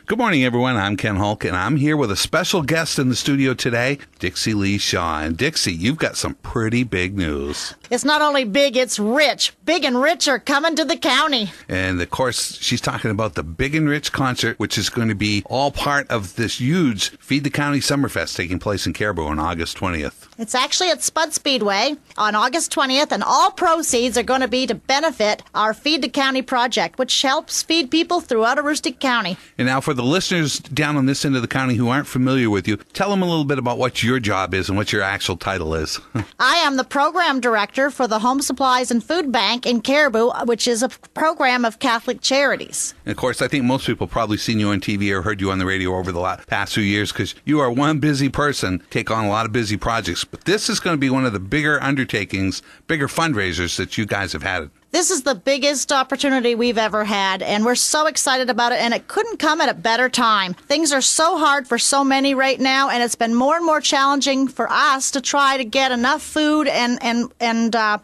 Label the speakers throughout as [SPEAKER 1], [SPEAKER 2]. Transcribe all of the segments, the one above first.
[SPEAKER 1] Good morning, everyone. I'm Ken Hulk, and I'm here with a special guest in the studio today, Dixie Shaw. And Dixie, you've got some pretty big news.
[SPEAKER 2] It's not only big, it's rich. Big and rich are coming to the county.
[SPEAKER 1] And, of course, she's talking about the Big and Rich concert, which is going to be all part of this huge Feed the County Summerfest taking place in Caribou on August 20th.
[SPEAKER 2] It's actually at Spud Speedway on August 20th, and all proceeds are going to be to benefit our Feed the County project, which helps feed people throughout Aroostook County.
[SPEAKER 1] And now for the listeners down on this end of the county who aren't familiar with you, tell them a little bit about what your job is and what your actual title is.
[SPEAKER 2] I am the program director for the Home Supplies and Food Bank in Caribou, which is a program of Catholic charities.
[SPEAKER 1] And of course, I think most people probably seen you on TV or heard you on the radio over the past few years because you are one busy person, take on a lot of busy projects. But this is going to be one of the bigger undertakings, bigger fundraisers that you guys have had.
[SPEAKER 2] This is the biggest opportunity we've ever had, and we're so excited about it, and it couldn't come at a better time. Things are so hard for so many right now, and it's been more and more challenging for us to try to get enough food, and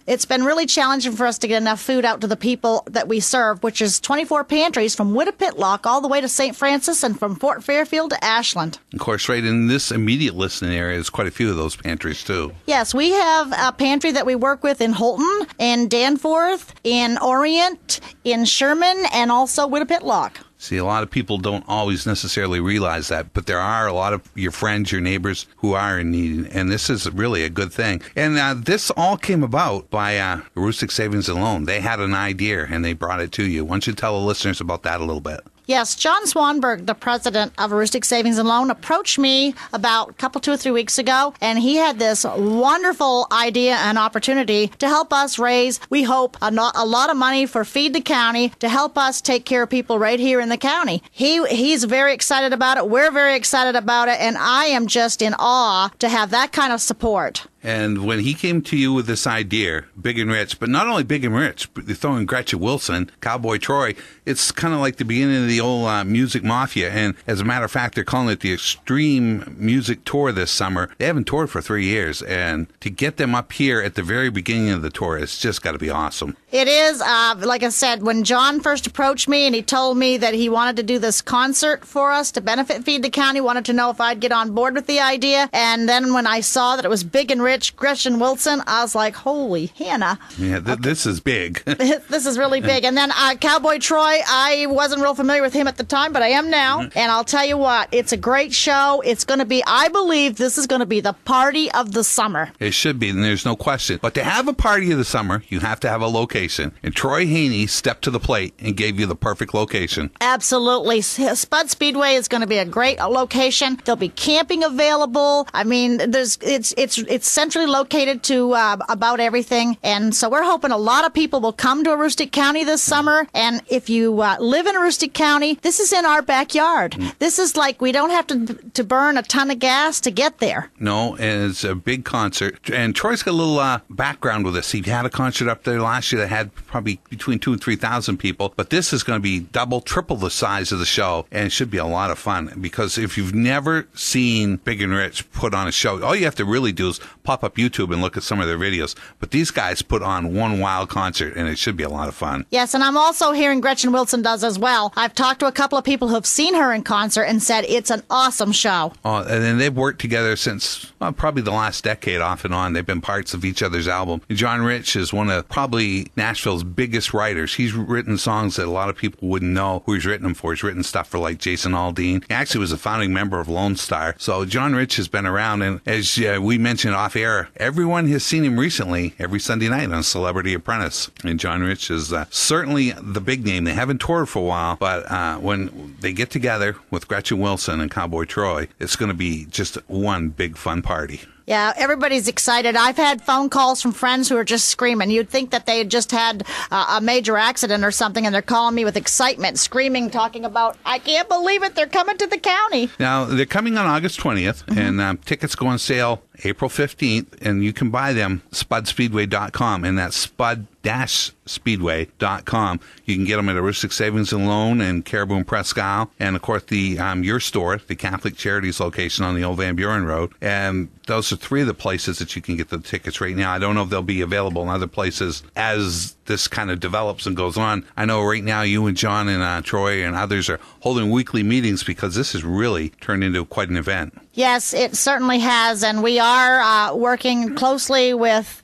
[SPEAKER 2] it's been really challenging for us to get enough food out to the people that we serve, which is 24 pantries from Wittipitlock all the way to St. Francis and from Fort Fairfield to Ashland.
[SPEAKER 1] Of course, right in this immediate listening area, there's quite a few of those pantries, too.
[SPEAKER 2] Yes, we have a pantry that we work with in Holton, in Danforth, in Orient, in Sherman, and also Wittipitlock.
[SPEAKER 1] See, a lot of people don't always necessarily realize that, but there are a lot of your friends, your neighbors who are in need, and this is really a good thing. And this all came about by Aroostook Savings and Loan. They had an idea, and they brought it to you. Why don't you tell the listeners about that a little bit?
[SPEAKER 2] Yes, John Swanberg, the president of Aroostook Savings and Loan, approached me about 2 or 3 weeks ago, and he had this wonderful idea and opportunity to help us raise, we hope, a lot of money for Feed the County to help us take care of people right here in the county. He's very excited about it. We're very excited about it, and I am just in awe to have that kind of support.
[SPEAKER 1] And when he came to you with this idea, Big and Rich, but not only Big and Rich, but they're throwing Gretchen Wilson, Cowboy Troy, it's kind of like the beginning of the old music mafia. And as a matter of fact, they're calling it the Extreme Music Tour this summer. They haven't toured for 3 years. And to get them up here at the very beginning of the tour, it's just got to be awesome.
[SPEAKER 2] It is. Like I said, when John first approached me and he told me that he wanted to do this concert for us to benefit Feed the County, wanted to know if I'd get on board with the idea. And then when I saw that it was Big and Rich, Gretchen Wilson, I was like, holy Hannah.
[SPEAKER 1] Yeah, this is big.
[SPEAKER 2] This is really big. And then Cowboy Troy, I wasn't real familiar with him at the time, but I am now. And I'll tell you what, it's a great show. It's going to be, I believe this is going to be the party of the summer.
[SPEAKER 1] It should be, and there's no question. But to have a party of the summer, you have to have a location. And Troy Haney stepped to the plate and gave you the perfect location.
[SPEAKER 2] Absolutely. Spud Speedway is going to be a great location. There'll be camping available. I mean, it's centrally located to about everything. And so we're hoping a lot of people will come to Aroostook County this summer. And if you live in Aroostook County, this is in our backyard. This is like we don't have to burn a ton of gas to get there.
[SPEAKER 1] No, and it's a big concert. And Troy's got a little background with this. He had a concert up there last year that had probably between 2,000 and 3,000 people. But this is going to be double, triple the size of the show. And it should be a lot of fun. Because if you've never seen Big and Rich put on a show, all you have to really do is pop up YouTube and look at some of their videos. But these guys put on one wild concert, and it should be a lot of fun.
[SPEAKER 2] Yes, and I'm also hearing Gretchen Wilson does as well. I've talked to a couple of people who have seen her in concert and said it's an awesome show.
[SPEAKER 1] Oh, and then they've worked together since probably the last decade off and on. They've been parts of each other's album. John Rich is one of probably Nashville's biggest writers. He's written songs that a lot of people wouldn't know who he's written them for. He's written stuff for like Jason Aldean. He actually was a founding member of Lone Star. So John Rich has been around, and as we mentioned off air, everyone has seen him recently every Sunday night on Celebrity Apprentice. And John Rich is certainly the big name. They haven't toured for a while, but when they get together with Gretchen Wilson and Cowboy Troy, it's going to be just one big fun party.
[SPEAKER 2] Yeah, everybody's excited. I've had phone calls from friends who are just screaming. You'd think that they had just had a major accident or something, and they're calling me with excitement, screaming, talking about, I can't believe it, they're coming to the county.
[SPEAKER 1] Now, they're coming on August 20th, and tickets go on sale April 15th, and you can buy them SpudSpeedway.com, and that's Spud Speedway.com. You can get them at Aroostook Savings and Loan and Caribou and Presque Isle. And, of course, your store, the Catholic Charities location on the Old Van Buren Road. And those are three of the places that you can get the tickets right now. I don't know if they'll be available in other places as this kind of develops and goes on. I know right now you and John and Troy and others are holding weekly meetings because this has really turned into quite an event.
[SPEAKER 2] Yes, it certainly has. And we are working closely with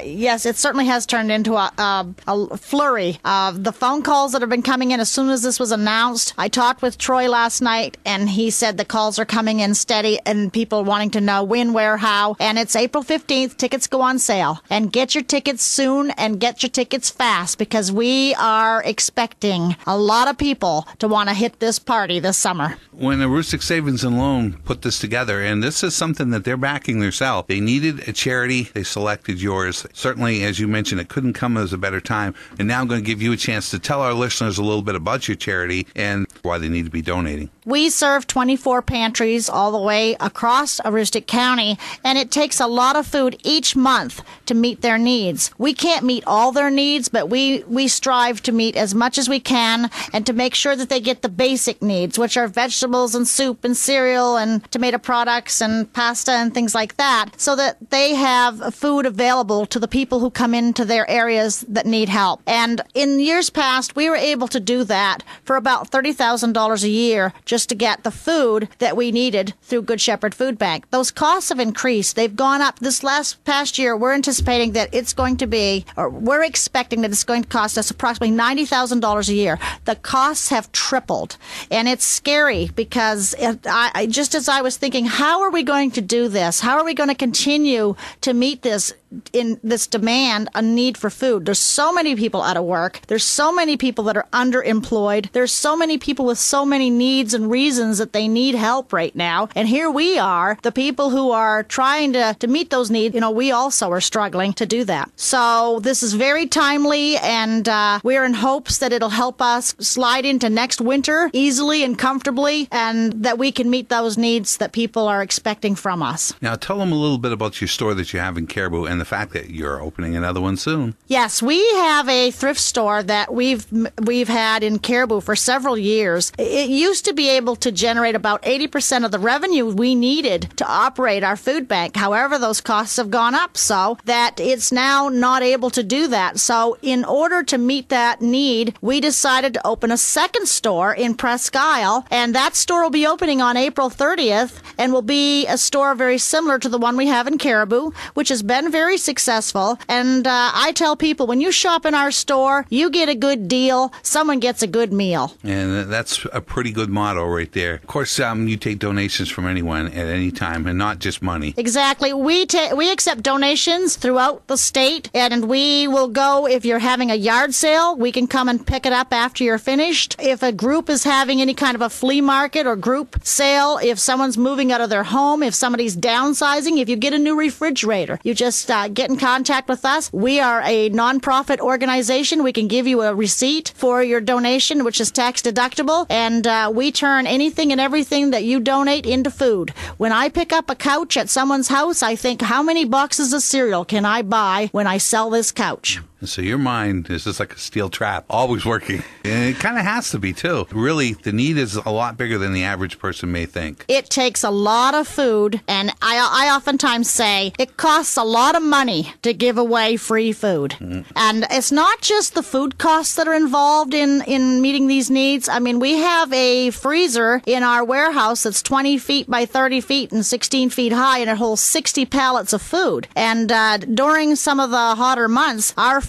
[SPEAKER 2] yes, it certainly has turned into a flurry of the phone calls that have been coming in as soon as this was announced. I talked with Troy last night, and he said the calls are coming in steady and people wanting to know when, where, how. And it's April 15th. Tickets go on sale. And get your tickets soon and get your tickets fast because we are expecting a lot of people to want to hit this party this summer.
[SPEAKER 1] When Aroostook Savings and Loan put this together, and this is something that they're backing themselves, they needed a charity. They selected yours. Certainly, as you mentioned, it couldn't come as a better time. And now I'm going to give you a chance to tell our listeners a little bit about your charity and why they need to be donating.
[SPEAKER 2] We serve 24 pantries all the way across Aroostook County, and it takes a lot of food each month to meet their needs. We can't meet all their needs, but we strive to meet as much as we can and to make sure that they get the basic needs, which are vegetables and soup and cereal and tomato products and pasta and things like that, so that they have food available to the people who come into their areas that need help. And in years past, we were able to do that for about $30,000 a year just to get the food that we needed through Good Shepherd Food Bank. Those costs have increased. They've gone up. This past year, we're anticipating that it's going to be, or we're expecting that it's going to cost us approximately $90,000 a year. The costs have tripled. And it's scary because just as I was thinking, how are we going to do this? How are we going to continue to meet this in this demand, a need for food? There's so many people out of work. There's so many people that are underemployed. There's so many people with so many needs and reasons that they need help right now. And here we are, the people who are trying to meet those needs. We also are struggling to do that. So this is very timely, and we're in hopes that it'll help us slide into next winter easily and comfortably, and that we can meet those needs that people are expecting from us.
[SPEAKER 1] Now, tell them a little bit about your store that you have in Caribou and the fact that you're opening another one soon.
[SPEAKER 2] Yes, we have a thrift store that we've had in Caribou for several years. It used to be able to generate about 80% of the revenue we needed to operate our food bank. However, those costs have gone up so that it's now not able to do that. So in order to meet that need, we decided to open a second store in Presque Isle, and that store will be opening on April 30th and will be a store very similar to the one we have in Caribou, which has been very successful. And I tell people, when you shop in our store, you get a good deal, someone gets a good meal.
[SPEAKER 1] And that's a pretty good motto right there. Of course, you take donations from anyone at any time, and not just money.
[SPEAKER 2] Exactly. We accept donations throughout the state, and we will go, if you're having a yard sale, we can come and pick it up after you're finished. If a group is having any kind of a flea market or group sale, if someone's moving out of their home, if somebody's downsizing, if you get a new refrigerator, you just get in contact with us. We are a nonprofit organization. We can give you a receipt for your donation, which is tax deductible, and we turn anything and everything that you donate into food. When I pick up a couch at someone's house, I think, how many boxes of cereal can I buy when I sell this couch?
[SPEAKER 1] So your mind is just like a steel trap, always working. And it kind of has to be, too. Really, the need is a lot bigger than the average person may think.
[SPEAKER 2] It takes a lot of food, and I oftentimes say it costs a lot of money to give away free food. And it's not just the food costs that are involved in meeting these needs. I mean, we have a freezer in our warehouse that's 20 feet by 30 feet and 16 feet high, and it holds 60 pallets of food. And during some of the hotter months, our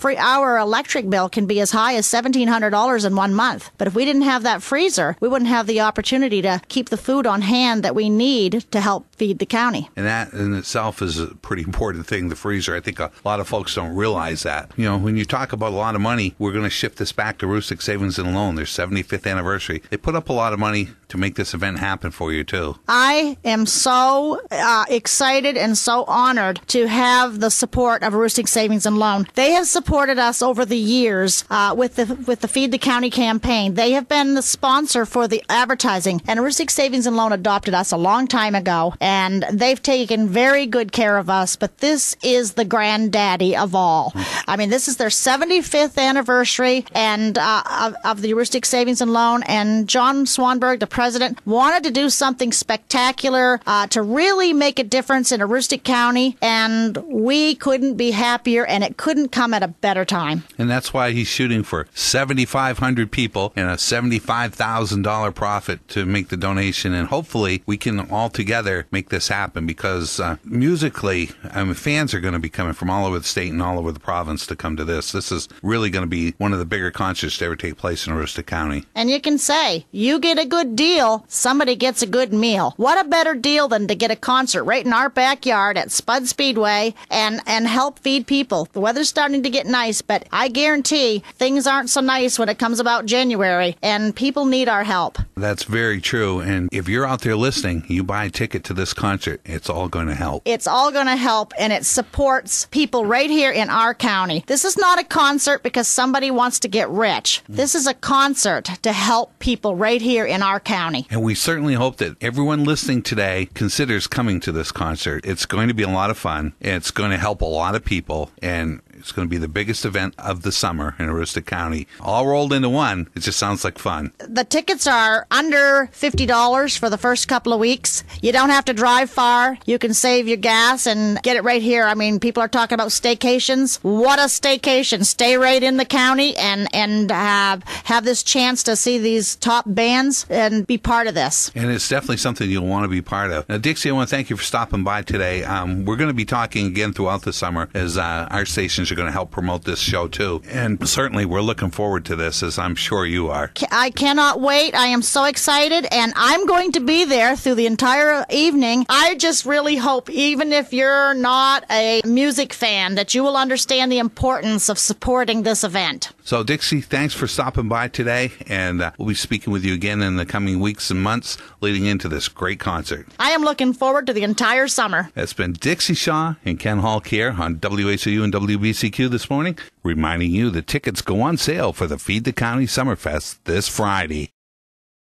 [SPEAKER 2] electric bill can be as high as $1,700 in 1 month. But if we didn't have that freezer, we wouldn't have the opportunity to keep the food on hand that we need to help feed the county.
[SPEAKER 1] And that in itself is a pretty important thing, the freezer. I think a lot of folks don't realize that. When you talk about a lot of money, we're going to shift this back to Aroostook Savings and Loan, their 75th anniversary. They put up a lot of money to make this event happen for you, too. I
[SPEAKER 2] am so excited and so honored to have the support of Aroostook Savings and Loan. They have supported us over the years with the Feed the County campaign. They have been the sponsor for the advertising, and Aroostook Savings and Loan adopted us a long time ago. and they've taken very good care of us, but this is the granddaddy of all. I mean, this is their 75th anniversary and of the Heuristic Savings and Loan, and John Swanberg, the president, wanted to do something spectacular to really make a difference in Heuristic County, and we couldn't be happier, and it couldn't come at a better time.
[SPEAKER 1] And that's why he's shooting for 7,500 people and a $75,000 profit to make the donation. And hopefully we can all together make this happen, because musically, fans are going to be coming from all over the state and all over the province to come to this. This is really going to be one of the bigger concerts to ever take place in Aroostook County.
[SPEAKER 2] And you can say, you get a good deal, somebody gets a good meal. What a better deal than to get a concert right in our backyard at Spud Speedway and help feed people. The weather's starting to get nice, but I guarantee things aren't so nice when it comes about January, and people need our help.
[SPEAKER 1] That's very true. And if you're out there listening, you buy a ticket to this concert, it's all going to help.
[SPEAKER 2] It's all going to help, and it supports people right here in our county. This is not a concert because somebody wants to get rich. This is a concert to help people right here in our county.
[SPEAKER 1] And we certainly hope that everyone listening today considers coming to this concert. It's going to be a lot of fun, and it's going to help a lot of people, and it's going to be the biggest event of the summer in Aroostook County. All rolled into one. It just sounds like fun.
[SPEAKER 2] The tickets are under $50 for the first couple of weeks. You don't have to drive far. You can save your gas and get it right here. I mean, people are talking about staycations. What a staycation. Stay right in the county and have this chance to see these top bands and be part of this.
[SPEAKER 1] And it's definitely something you'll want to be part of. Now, Dixie, I want to thank you for stopping by today. We're going to be talking again throughout the summer as our stations are going to help promote this show too. And certainly we're looking forward to this, as I'm sure you are.
[SPEAKER 2] I cannot wait. I am so excited, and I'm going to be there through the entire evening. I just really hope, even if you're not a music fan, that you will understand the importance of supporting this event.
[SPEAKER 1] So, Dixie, thanks for stopping by today, and we'll be speaking with you again in the coming weeks and months leading into this great concert.
[SPEAKER 2] I am looking forward to the entire summer.
[SPEAKER 1] That's been Dixie Shaw and Ken Hall here on WHOU and WBCQ this morning, reminding you that tickets go on sale for the Feed the County Summerfest this Friday.